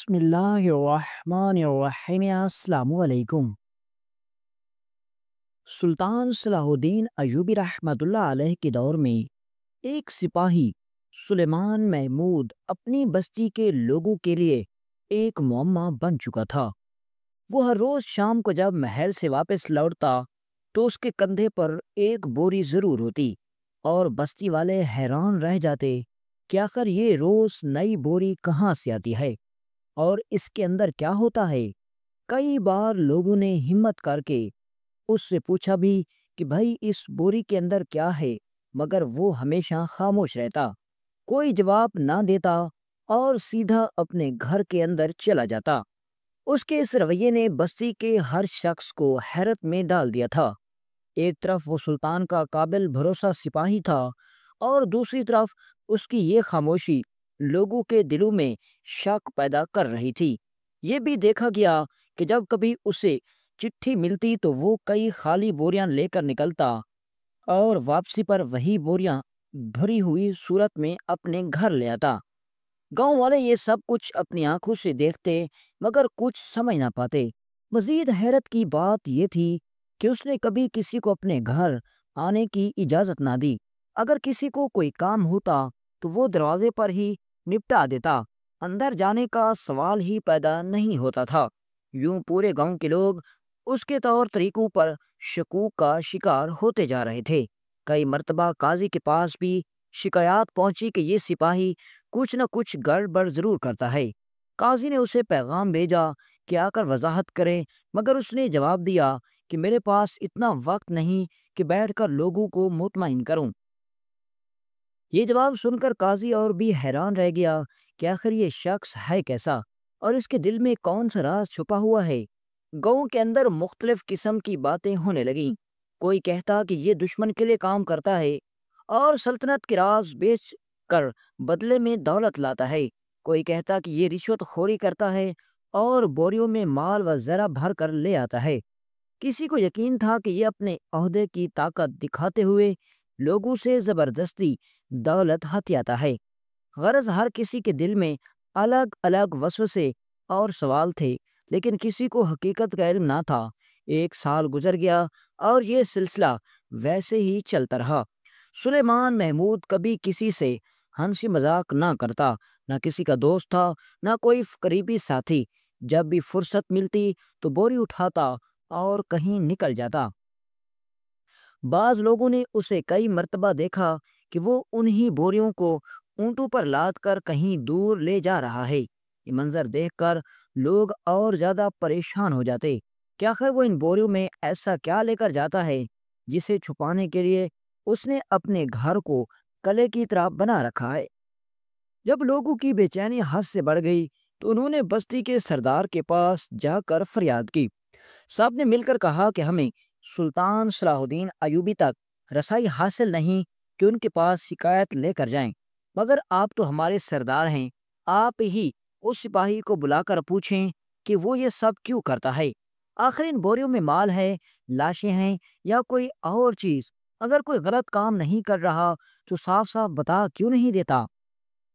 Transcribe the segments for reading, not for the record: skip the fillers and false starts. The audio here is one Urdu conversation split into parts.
بسم اللہ الرحمن الرحیم۔ السلام علیکم۔ سلطان صلاح الدین ایوبی رحمۃ اللہ علیہ کے دور میں ایک سپاہی سلیمان محمود اپنی بستی کے لوگوں کے لیے ایک معمہ بن چکا تھا۔ وہ ہر روز شام کو جب محل سے واپس لوٹتا تو اس کے کندھے پر ایک بوری ضرور ہوتی اور بستی والے حیران رہ جاتے کہ آخر یہ روز نئی بوری کہاں سے آتی ہے اور اس کے اندر کیا ہوتا ہے۔ کئی بار لوگوں نے ہمت کر کے اس سے پوچھا بھی کہ بھائی اس بوری کے اندر کیا ہے، مگر وہ ہمیشہ خاموش رہتا، کوئی جواب نہ دیتا اور سیدھا اپنے گھر کے اندر چلا جاتا۔ اس کے اس رویے نے بستی کے ہر شخص کو حیرت میں ڈال دیا تھا۔ ایک طرف وہ سلطان کا قابل بھروسہ سپاہی تھا اور دوسری طرف اس کی یہ خاموشی لوگوں کے دلوں میں شک پیدا کر رہی تھی۔ یہ بھی دیکھا گیا کہ جب کبھی اسے چٹھی ملتی تو وہ کئی خالی بوریاں لے کر نکلتا اور واپسی پر وہی بوریاں بھری ہوئی صورت میں اپنے گھر لے آتا۔ گاؤں والے یہ سب کچھ اپنی آنکھوں سے دیکھتے مگر کچھ سمجھ نہ پاتے۔ مزید حیرت کی بات یہ تھی کہ اس نے کبھی کسی کو اپنے گھر آنے کی اجازت نہ دی۔ اگر کسی کو کوئی کام ہوتا تو وہ دروازے پر ہی نپٹا دیتا، اندر جانے کا سوال ہی پیدا نہیں ہوتا تھا۔ یوں پورے گاؤں کے لوگ اس کے طور طریقوں پر شکوک کا شکار ہوتے جا رہے تھے۔ کئی مرتبہ قاضی کے پاس بھی شکایات پہنچی کہ یہ سپاہی کچھ نہ کچھ گڑبڑ ضرور کرتا ہے۔ قاضی نے اسے پیغام بھیجا کہ آ کر وضاحت کرے، مگر اس نے جواب دیا کہ میرے پاس اتنا وقت نہیں کہ بیٹھ کر لوگوں کو مطمئن کروں۔ یہ جواب سن کر قاضی اور بھی حیران رہ گیا کہ آخر یہ شخص ہے کیسا اور اس کے دل میں کون سا راز چھپا ہوا ہے۔ گاؤں کے اندر مختلف قسم کی باتیں ہونے لگیں۔ کوئی کہتا کہ یہ دشمن کے لیے کام کرتا ہے اور سلطنت کے راز بیچ کر بدلے میں دولت لاتا ہے۔ کوئی کہتا کہ یہ رشوت خوری کرتا ہے اور بوریوں میں مال و زرہ بھر کر لے آتا ہے۔ کسی کو یقین تھا کہ یہ اپنے عہدے کی طاقت دکھاتے ہوئے لوگوں سے زبردستی دولت ہتھیاتا ہے۔ غرض ہر کسی کے دل میں الگ الگ وسوسے اور سوال تھے، لیکن کسی کو حقیقت کا علم نہ تھا۔ ایک سال گزر گیا اور یہ سلسلہ ویسے ہی چلتا رہا۔ سلیمان محمود کبھی کسی سے ہنسی مذاق نہ کرتا، نہ کسی کا دوست تھا، نہ کوئی قریبی ساتھی۔ جب بھی فرصت ملتی تو بوری اٹھاتا اور کہیں نکل جاتا۔ بعض لوگوں نے اسے کئی مرتبہ دیکھا کہ وہ انہی بوریوں کو اونٹوں پر لاد کر کہیں دور لے جا رہا ہے۔ یہ منظر دیکھ کر لوگ اور زیادہ پریشان ہو جاتے کہ آخر وہ ان بوریوں میں ایسا کیا لے کر جاتا ہے جسے چھپانے کے لیے اس نے اپنے گھر کو قلعے کی طرح بنا رکھا ہے۔ جب لوگوں کی بے چینی حد سے بڑھ گئی تو انہوں نے بستی کے سردار کے پاس جا کر فریاد کی۔ سب نے مل کر کہا کہ ہمیں سلطان صلاح الدین ایوبی تک رسائی حاصل نہیں کہ ان کے پاس شکایت لے کر جائیں، مگر آپ تو ہمارے سردار ہیں، آپ ہی اس سپاہی کو بلا کر پوچھیں کہ وہ یہ سب کیوں کرتا ہے۔ آخر ان بوریوں میں مال ہے، لاشیں ہیں یا کوئی اور چیز؟ اگر کوئی غلط کام نہیں کر رہا تو صاف صاف بتا کیوں نہیں دیتا؟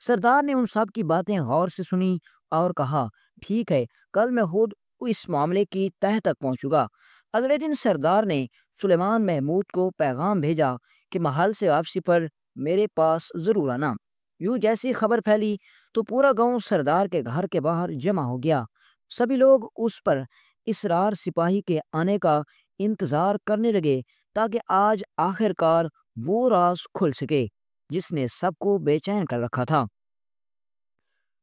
سردار نے ان سب کی باتیں غور سے سنی اور کہا ٹھیک ہے، کل میں خود اس معاملے کی تہہ تک پہنچوں گا۔ اگلے دن سردار نے سلیمان محمود کو پیغام بھیجا کہ محل سے واپسی پر میرے پاس ضرور آنا۔ یوں جیسی خبر پھیلی تو پورا گاؤں سردار کے گھر کے باہر جمع ہو گیا۔ سبھی لوگ اس پر اسرار سپاہی کے آنے کا انتظار کرنے لگے تاکہ آج آخر کار وہ راز کھل سکے جس نے سب کو بے چین کر رکھا تھا۔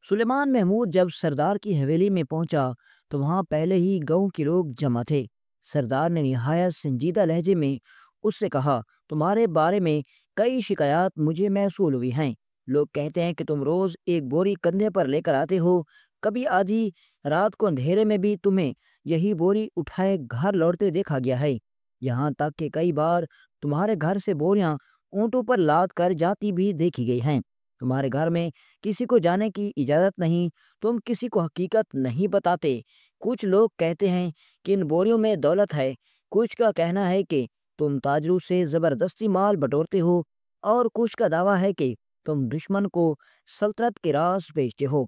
سلیمان محمود جب سردار کی حویلی میں پہنچا تو وہاں پہلے ہی گاؤں کے لوگ جمع تھے۔ سردار نے نہایت سنجیدہ لہجے میں اس سے کہا تمہارے بارے میں کئی شکایات مجھے موصول ہوئی ہیں۔ لوگ کہتے ہیں کہ تم روز ایک بوری کندھے پر لے کر آتے ہو، کبھی آدھی رات کو اندھیرے میں بھی تمہیں یہی بوری اٹھائے گھر لوٹتے دیکھا گیا ہے۔ یہاں تک کہ کئی بار تمہارے گھر سے بوریاں اونٹوں پر لاد کر جاتی بھی دیکھی گئی ہیں۔ تمہارے گھر میں کسی کو جانے کی اجازت نہیں، تم کسی کو حقیقت نہیں بتاتے۔ کچھ لوگ کہتے ہیں کہ ان بوریوں میں دولت ہے، کچھ کا کہنا ہے کہ تم تاجروں سے زبردستی مال بٹورتے ہو اور کچھ کا دعویٰ ہے کہ تم دشمن کو سلطنت کے راز بیچتے ہو۔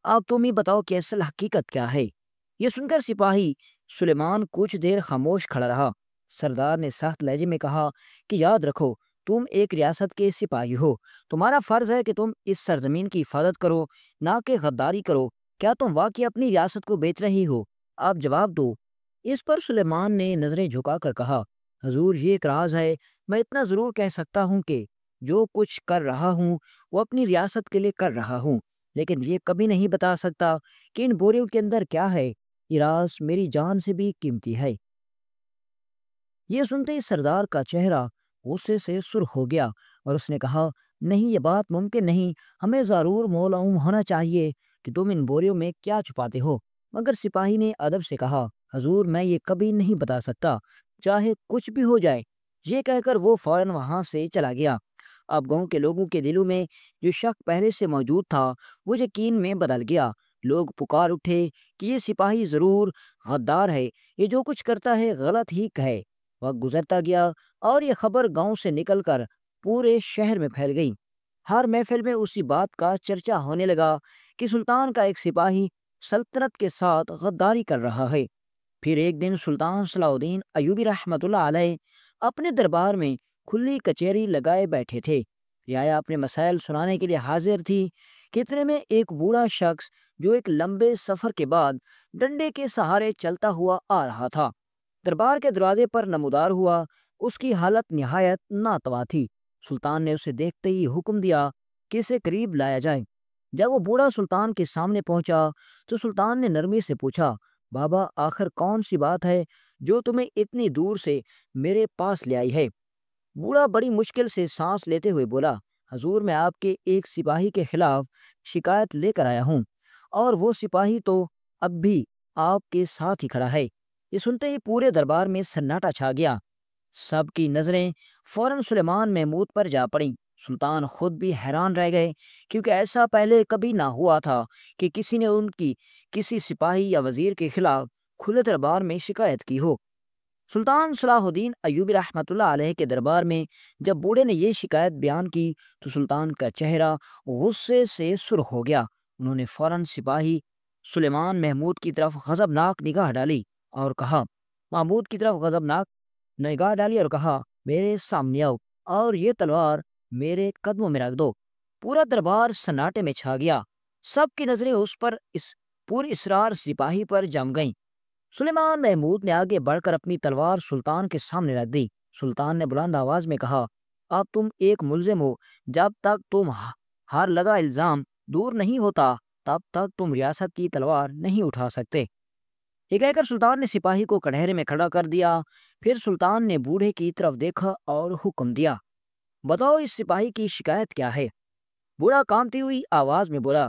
اب تم ہی بتاؤ کہ اصل حقیقت کیا ہے؟ یہ سن کر سپاہی سلیمان کچھ دیر خاموش کھڑا رہا۔ سردار نے سخت لہجے میں کہا کہ یاد رکھو، تم ایک ریاست کے سپاہی ہو، تمہارا فرض ہے کہ تم اس سرزمین کی حفاظت کرو، نہ کہ غداری کرو۔ کیا تم واقعی اپنی ریاست کو بیچ رہی ہو؟ آپ جواب دو۔ اس پر سلیمان نے نظریں جھکا کر کہا، حضور یہ ایک راز ہے، میں اتنا ضرور کہہ سکتا ہوں کہ جو کچھ کر رہا ہوں وہ اپنی ریاست کے لیے کر رہا ہوں، لیکن یہ کبھی نہیں بتا سکتا کہ ان بوریوں کے اندر کیا ہے۔ یہ راز میری جان سے بھی قیمتی ہے۔ یہ سنتے ہی سردار کا چہرہ غصے سے سرخ ہو گیا اور اس نے کہا، نہیں، یہ بات ممکن نہیں، ہمیں ضرور معلوم ہونا چاہیے کہ تم ان بوریوں میں کیا چھپاتے ہو۔ مگر سپاہی نے ادب سے کہا، حضور میں یہ کبھی نہیں بتا سکتا، چاہے کچھ بھی ہو جائے۔ یہ کہہ کر وہ فوراً وہاں سے چلا گیا۔ اب گاؤں کے لوگوں کے دلوں میں جو شک پہلے سے موجود تھا وہ یقین میں بدل گیا۔ لوگ پکار اٹھے کہ یہ سپاہی ضرور غدار ہے، یہ جو کچھ کرتا ہے غلط ہی ہے۔ وقت گزرتا گیا اور یہ خبر گاؤں سے نکل کر پورے شہر میں پھیل گئی۔ ہر محفل میں اسی بات کا چرچا ہونے لگا کہ سلطان کا ایک سپاہی سلطنت کے ساتھ غداری کر رہا ہے۔ پھر ایک دن سلطان صلاح الدین ایوبی رحمۃ اللہ علیہ اپنے دربار میں کھلی کچہری لگائے بیٹھے تھے۔ رعایا اپنے مسائل سنانے کے لیے حاضر تھی کہ اتنے میں ایک بوڑھا شخص جو ایک لمبے سفر کے بعد ڈنڈے کے سہارے چلتا ہوا آ رہا تھا، دربار کے دروازے پر نمودار ہوا۔ اس کی حالت نہایت ناتوا تھی۔ سلطان نے اسے دیکھتے ہی حکم دیا کہ اسے قریب لایا جائے۔ جب وہ بوڑھا سلطان کے سامنے پہنچا تو سلطان نے نرمی سے پوچھا، بابا آخر کون سی بات ہے جو تمہیں اتنی دور سے میرے پاس لے آئی ہے؟ بوڑھا بڑی مشکل سے سانس لیتے ہوئے بولا، حضور میں آپ کے ایک سپاہی کے خلاف شکایت لے کر آیا ہوں، اور وہ سپاہی تو اب بھی آپ کے ساتھ ہی کھڑا ہے۔ یہ سنتے ہی پورے دربار میں سناٹا چھا گیا۔ سب کی نظریں فوراً سلیمان محمود پر جا پڑیں۔ سلطان خود بھی حیران رہ گئے، کیونکہ ایسا پہلے کبھی نہ ہوا تھا کہ کسی نے ان کی کسی سپاہی یا وزیر کے خلاف کھلے دربار میں شکایت کی ہو۔ سلطان صلاح الدین ایوبی رحمۃ اللہ علیہ کے دربار میں جب بوڑھے نے یہ شکایت بیان کی تو سلطان کا چہرہ غصے سے سرخ ہو گیا۔ انہوں نے فوراً سپاہی سلیمان محمود کی طرف غضبناک نگاہ ڈالی اور کہا، میرے سامنے آؤ اور یہ تلوار میرے قدموں میں رکھ دو۔ پورا دربار سناٹے میں چھا گیا۔ سب کی نظریں اس پر پوری اسرار سپاہی پر جم گئیں۔ سلیمان محمود نے آگے بڑھ کر اپنی تلوار سلطان کے سامنے رکھ دی۔ سلطان نے بلند آواز میں کہا، اب تم ایک ملزم ہو، جب تک تم ہر لگا الزام دور نہیں ہوتا تب تک تم ریاست کی تلوار نہیں اٹھا سکتے۔ یہ کہہ کر سلطان نے سپاہی کو کٹہرے میں کھڑا کر دیا۔ پھر سلطان نے بوڑھے کی طرف دیکھا اور حکم دیا، بتاؤ اس سپاہی کی شکایت کیا ہے؟ بوڑھا کانپتی ہوئی آواز میں بولا،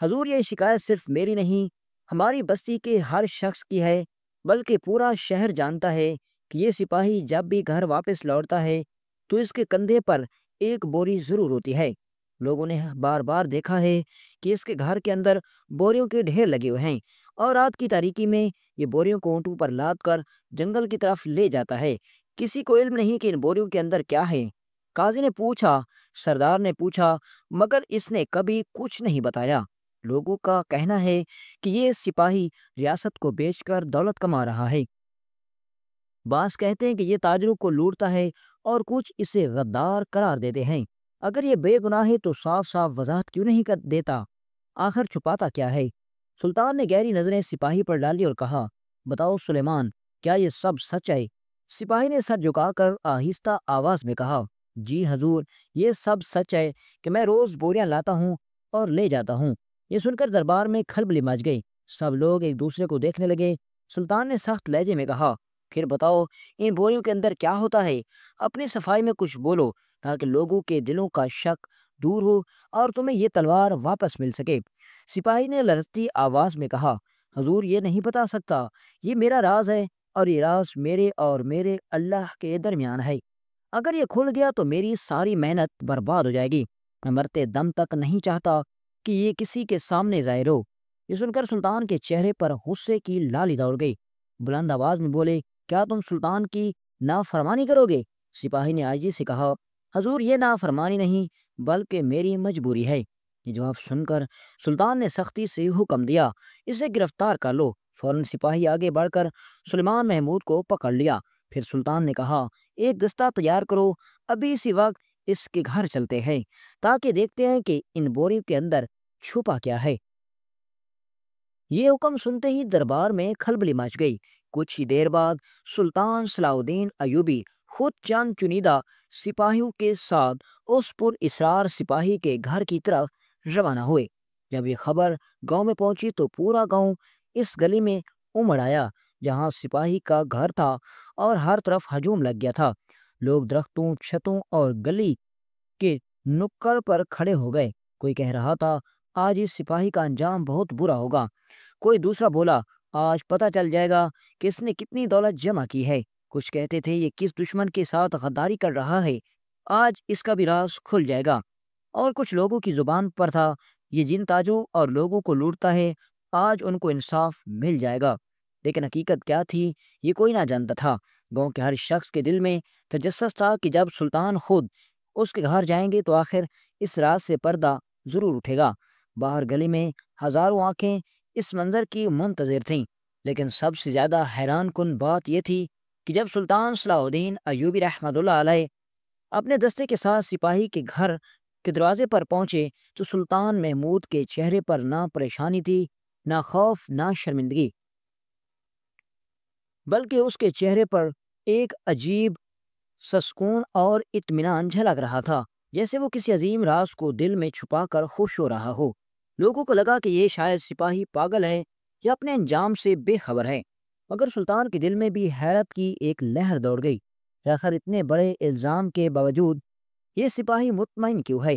حضور یہ شکایت صرف میری نہیں، ہماری بستی کے ہر شخص کی ہے، بلکہ پورا شہر جانتا ہے کہ یہ سپاہی جب بھی گھر واپس لوٹتا ہے تو اس کے کندھے پر ایک بوری ضرور ہوتی ہے۔ لوگوں نے بار بار دیکھا ہے کہ اس کے گھر کے اندر بوریوں کے ڈھیر لگے ہوئے ہیں، اور رات کی تاریکی میں یہ بوریوں کو اونٹوں پر لاد کر جنگل کی طرف لے جاتا ہے۔ کسی کو علم نہیں کہ ان بوریوں کے اندر کیا ہے۔ قاضی نے پوچھا، سردار نے پوچھا، مگر اس نے کبھی کچھ نہیں بتایا۔ لوگوں کا کہنا ہے کہ یہ سپاہی ریاست کو بیچ کر دولت کما رہا ہے۔ بعض کہتے ہیں کہ یہ تاجروں کو لوٹتا ہے اور کچھ اسے غدار قرار دیتے ہیں۔ اگر یہ بے گناہ ہے تو صاف صاف وضاحت کیوں نہیں کر دیتا؟ آخر چھپاتا کیا ہے؟ سلطان نے گہری نظریں سپاہی پر ڈالی اور کہا، بتاؤ سلیمان، کیا یہ سب سچ ہے؟ سپاہی نے سر جھکا کر آہستہ آواز میں کہا، جی حضور، یہ سب سچ ہے کہ میں روز بوریاں لاتا ہوں اور لے جاتا ہوں۔ یہ سن کر دربار میں کھلبلی مچ گئی۔ سب لوگ ایک دوسرے کو دیکھنے لگے۔ سلطان نے سخت لہجے میں کہا، پھر بتاؤ ان بوریوں کے اندر کیا ہوتا ہے؟ اپنی صفائی میں کچھ بولو تاکہ لوگوں کے دلوں کا شک دور ہو اور تمہیں یہ تلوار واپس مل سکے۔ سپاہی نے لرزتی آواز میں کہا، حضور یہ نہیں بتا سکتا، یہ میرا راز ہے اور یہ راز میرے اور میرے اللہ کے درمیان ہے۔ اگر یہ کھل گیا تو میری ساری محنت برباد ہو جائے گی۔ میں مرتے دم تک نہیں چاہتا کہ یہ کسی کے سامنے ظاہر ہو۔ یہ سن کر سلطان کے چہرے پر غصے کی لالی دوڑ گئی۔ بلند آواز میں بولے، کیا تم سلطان کی نافرمانی کرو گے؟ سپاہی نے عاجزی سے کہا، حضور یہ نافرمانی نہیں بلکہ میری مجبوری ہے۔ یہ جواب سن کر سلطان نے سختی سے حکم دیا، اسے گرفتار کر لو۔ فوراً سپاہی آگے بڑھ کر سلیمان محمود کو پکڑ لیا۔ پھر سلطان نے کہا، ایک دستہ تیار کرو، ابھی اسی وقت اس کے گھر چلتے ہیں تاکہ دیکھتے ہیں کہ ان بوریوں کے اندر چھپا کیا ہے۔ یہ حکم سنتے ہی دربار میں کھلبلی مچ گئی۔ کچھ ہی دیر بعد سلطان صلاح الدین ایوبی خود چند چنیدہ سپاہیوں کے ساتھ اس پر اسرار سپاہی کے گھر کی طرف روانہ ہوئے۔ جب یہ خبر گاؤں میں پہنچی تو پورا گاؤں اس گلی میں امڑ آیا جہاں سپاہی کا گھر تھا اور ہر طرف ہجوم لگ گیا تھا۔ لوگ درختوں، چھتوں اور گلی کے نکڑ پر کھڑے ہو گئے۔ کوئی کہہ رہا تھا، آج اس سپاہی کا انجام بہت برا ہوگا۔ کوئی دوسرا بولا، آج پتہ چل جائے گا کہ اس نے کتنی دولت جمع کی ہے۔ کچھ کہتے تھے، یہ کس دشمن کے ساتھ غداری کر رہا ہے، آج اس کا بھی راز کھل جائے گا۔ اور کچھ لوگوں کی زبان پر تھا، یہ جن تاجوں اور لوگوں کو لوٹتا ہے، آج ان کو انصاف مل جائے گا۔ لیکن حقیقت کیا تھی یہ کوئی نہ جانتا تھا۔ گاؤں کے ہر شخص کے دل میں تجسس تھا کہ جب سلطان خود اس کے گھر جائیں گے تو آخر اس راز سے پردہ ضرور اٹھے گا۔ باہر گلی میں ہزاروں آنکھیں اس منظر کی منتظر تھیں، لیکن سب سے زیادہ حیران کن بات یہ تھی کہ جب سلطان صلاح الدین ایوبی رحمۃ اللہ علیہ اپنے دستے کے ساتھ سپاہی کے گھر کے دروازے پر پہنچے تو سلطان محمود کے چہرے پر نہ پریشانی تھی، نہ خوف، نہ شرمندگی، بلکہ اس کے چہرے پر ایک عجیب سکون اور اطمینان جھلک رہا تھا، جیسے وہ کسی عظیم راز کو دل میں چھپا کر خوش ہو رہا ہو۔ لوگوں کو لگا کہ یہ شاید سپاہی پاگل ہے یا اپنے انجام سے بے خبر ہے، مگر سلطان کے دل میں بھی حیرت کی ایک لہر دوڑ گئی۔ آخر اتنے بڑے الزام کے باوجود یہ سپاہی مطمئن کیوں ہے؟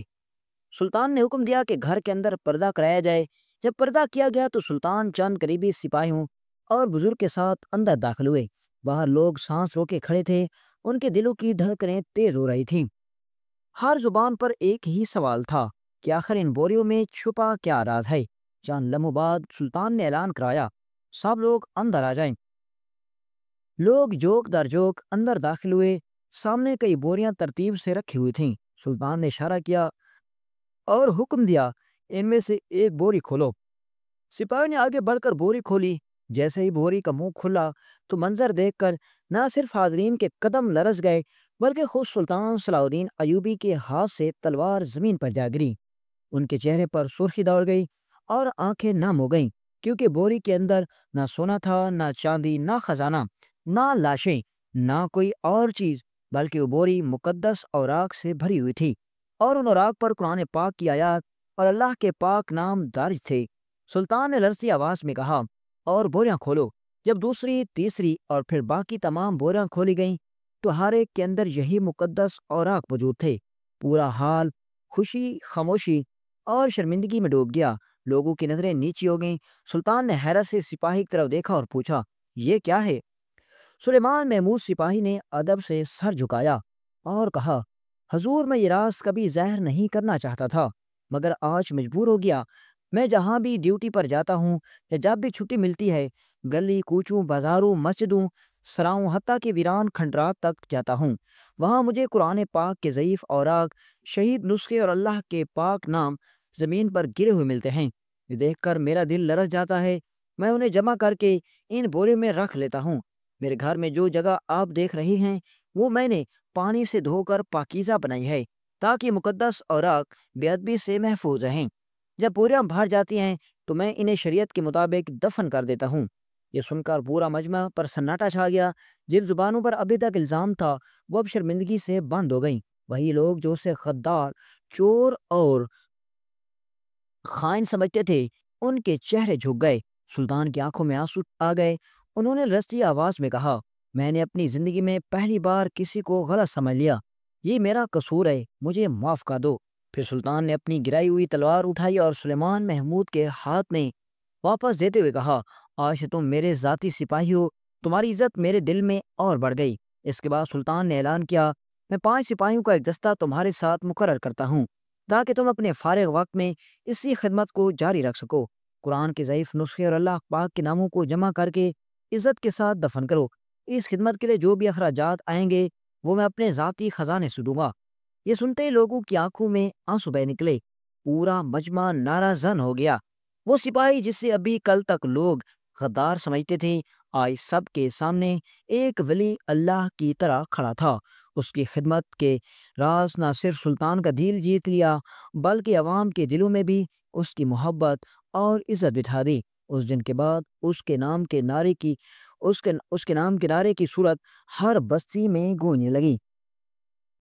سلطان نے حکم دیا کہ گھر کے اندر پردہ کرایا جائے۔ جب پردہ کیا گیا تو سلطان چند قریبی سپاہیوں اور بزرگ کے ساتھ اندر داخل ہوئے۔ باہر لوگ سانس روکے کھڑے تھے، ان کے دلوں کی دھڑکنیں تیز ہو رہی تھیں۔ ہر زبان پر ایک ہی سوال تھا کہ آخر ان بوریوں میں چھپا کیا راز ہے۔ چند لمحوں بعد سلطان نے اعلان کرایا، سب لوگ اندر آ جائیں۔ لوگ جوک در جوک اندر داخل ہوئے۔ سامنے کئی بوریاں ترتیب سے رکھی ہوئی تھیں۔ سلطان نے اشارہ کیا اور حکم دیا، ان میں سے ایک بوری کھولو۔ سپاہی نے آگے بڑھ کر بوری کھولی۔ جیسے ہی بوری کا منہ کھلا تو منظر دیکھ کر نہ صرف حاضرین کے قدم لرز گئے بلکہ خود سلطان صلاح الدین ایوبی کے ہاتھ سے تلوار زمین پر جا گری۔ ان کے چہرے پر سرخی دوڑ گئی اور آنکھیں نم ہو گئیں، کیونکہ بوری کے اندر نہ سونا تھا، نہ چاندی، نہ خزانہ، نہ لاشیں، نہ کوئی اور چیز، بلکہ وہ بوری مقدس اوراق سے بھری ہوئی تھی، اور ان اوراق پر قرآن پاک کی آیات اور اللہ کے پاک نام درج تھے۔ سلطان نے لرزتی آواز میں کہا، اور بوریاں کھولو۔ جب دوسری، تیسری اور پھر باقی تمام بوریاں کھولی گئیں تو ہر ایک کے اندر یہی مقدس اوراق موجود تھے۔ پورا حال خوشی، خاموشی اور شرمندگی میں ڈوب گیا۔ لوگوں کی نظریں نیچی ہو گئیں۔ سلطان نے حیرت سے سپاہی کی طرف دیکھا اور پوچھا، یہ کیا ہے؟ سلیمان محمود سپاہی نے ادب سے سر جھکایا اور کہا، حضور، میں یہ راز کبھی ظاہر نہیں کرنا چاہتا تھا، مگر آج مجبور ہو گیا۔ میں جہاں بھی ڈیوٹی پر جاتا ہوں یا جب بھی چھٹی ملتی ہے، گلی کوچوں، بازاروں، مسجدوں، سراؤں، حتیٰ کہ ویران کھنڈرات تک جاتا ہوں، وہاں مجھے قرآن پاک کے ضعیف اوراق، شہید نسخے اور اللہ کے پاک نام زمین پر گرے ہوئے ملتے ہیں۔ یہ دیکھ کر میرا دل لرز جاتا ہے۔ میں انہیں جمع کر کے ان بورے میں رکھ لیتا ہوں۔ میرے گھر میں جو جگہ آپ دیکھ رہی ہیں وہ میں نے پانی سے دھو کر پاکیزہ بنائی ہے تاکہ مقدس اوراق بے ادبی سے محفوظ رہیں۔ جب بوریاں بھر جاتی ہیں تو میں انہیں شریعت کے مطابق دفن کر دیتا ہوں۔ یہ سن کر پورا مجمع پر سناٹا چھا گیا۔ جن زبانوں پر ابھی تک الزام تھا وہ اب شرمندگی سے بند ہو گئیں۔ وہی لوگ جو اسے غدار، چور اور خائن سمجھتے تھے، ان کے چہرے جھک گئے۔ سلطان کی آنکھوں میں آنسو آ گئے۔ انہوں نے لرزتی آواز میں کہا، میں نے اپنی زندگی میں پہلی بار کسی کو غلط سمجھ لیا۔ یہ میرا قصور ہے، مجھے معاف کر دو۔ پھر سلطان نے اپنی گرائی ہوئی تلوار اٹھائی اور سلیمان محمود کے ہاتھ میں واپس دیتے ہوئے کہا، آج سے تم میرے ذاتی سپاہی ہو۔ تمہاری عزت میرے دل میں اور بڑھ گئی۔ اس کے بعد سلطان نے اعلان کیا، میں 5 سپاہیوں کا ایک دستہ تمہارے ساتھ مقرر کرتا ہوں تاکہ تم اپنے فارغ وقت میں اسی خدمت کو جاری رکھ سکو۔ قرآن کے ضعیف نسخے اور اللہ پاک کے ناموں کو جمع کر کے عزت کے ساتھ دفن کرو۔ اس خدمت کے لیے جو بھی اخراجات آئیں گے وہ میں اپنے ذاتی خزانے سے دوں گا۔ یہ سنتے ہی لوگوں کی آنکھوں میں آنسو بہہ نکلے۔ پورا مجمع نعرہ زن ہو گیا۔ وہ سپاہی جسے ابھی کل تک لوگ غدار سمجھتے تھے، آج سب کے سامنے ایک ولی اللہ کی طرح کھڑا تھا۔ اس کی خدمت کے راز نہ صرف سلطان کا دل جیت لیا، بلکہ عوام کے دلوں میں بھی اس کی محبت اور عزت بٹھا دی۔ اس دن کے بعد اس کے نام کے نعرے کی صورت ہر بستی میں گونجنے لگی۔